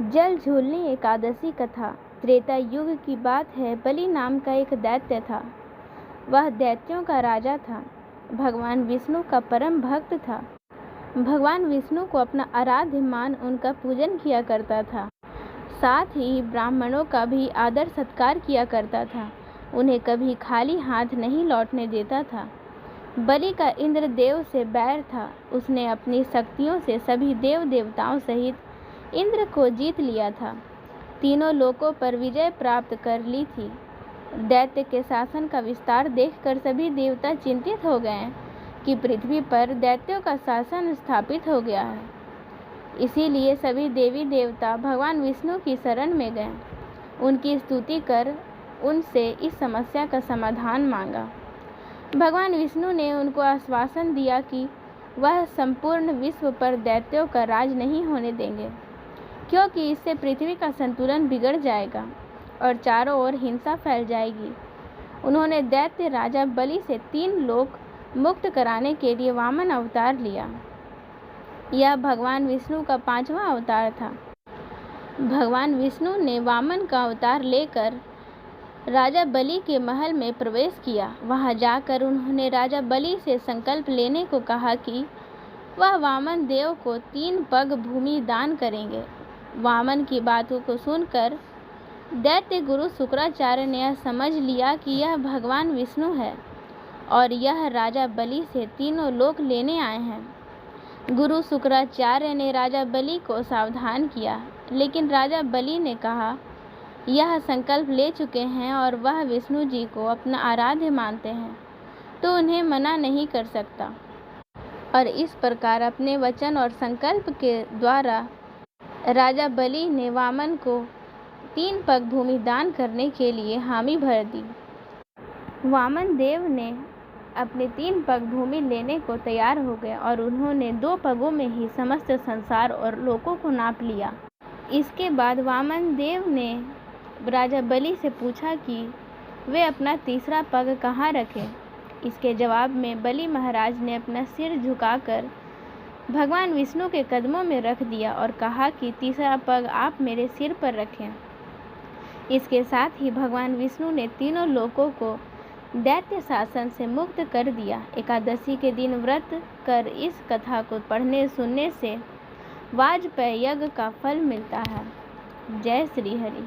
जल झूलनी एकादशी कथा। त्रेता युग की बात है। बलि नाम का एक दैत्य था। वह दैत्यों का राजा था। भगवान विष्णु का परम भक्त था। भगवान विष्णु को अपना आराध्य मान उनका पूजन किया करता था। साथ ही ब्राह्मणों का भी आदर सत्कार किया करता था। उन्हें कभी खाली हाथ नहीं लौटने देता था। बलि का इंद्र देव से बैर था। उसने अपनी शक्तियों से सभी देव देवताओं सहित इंद्र को जीत लिया था। तीनों लोकों पर विजय प्राप्त कर ली थी। दैत्य के शासन का विस्तार देखकर सभी देवता चिंतित हो गए कि पृथ्वी पर दैत्यों का शासन स्थापित हो गया है। इसीलिए सभी देवी देवता भगवान विष्णु की शरण में गए। उनकी स्तुति कर उनसे इस समस्या का समाधान मांगा। भगवान विष्णु ने उनको आश्वासन दिया कि वह संपूर्ण विश्व पर दैत्यों का राज नहीं होने देंगे, क्योंकि इससे पृथ्वी का संतुलन बिगड़ जाएगा और चारों ओर हिंसा फैल जाएगी। उन्होंने दैत्य राजा बलि से 3 लोक मुक्त कराने के लिए वामन अवतार लिया। यह भगवान विष्णु का 5वां अवतार था। भगवान विष्णु ने वामन का अवतार लेकर राजा बलि के महल में प्रवेश किया। वहां जाकर उन्होंने राजा बलि से संकल्प लेने को कहा कि वह वामन देव को 3 पग भूमि दान करेंगे। वामन की बातों को सुनकर दैत्य गुरु शुक्राचार्य ने यह समझ लिया कि यह भगवान विष्णु है और यह राजा बलि से तीनों लोक लेने आए हैं। गुरु शुक्राचार्य ने राजा बलि को सावधान किया, लेकिन राजा बलि ने कहा यह संकल्प ले चुके हैं और वह विष्णु जी को अपना आराध्य मानते हैं, तो उन्हें मना नहीं कर सकता। और इस प्रकार अपने वचन और संकल्प के द्वारा राजा बलि ने वामन को 3 पग भूमि दान करने के लिए हामी भर दी। वामन देव ने अपने 3 पग भूमि लेने को तैयार हो गए और उन्होंने 2 पगों में ही समस्त संसार और लोकों को नाप लिया। इसके बाद वामन देव ने राजा बलि से पूछा कि वे अपना तीसरा पग कहाँ रखें। इसके जवाब में बलि महाराज ने अपना सिर झुकाकर भगवान विष्णु के कदमों में रख दिया और कहा कि तीसरा पग आप मेरे सिर पर रखें। इसके साथ ही भगवान विष्णु ने तीनों लोकों को दैत्य शासन से मुक्त कर दिया। एकादशी के दिन व्रत कर इस कथा को पढ़ने सुनने से वाजपेय यज्ञ का फल मिलता है। जय श्री हरि।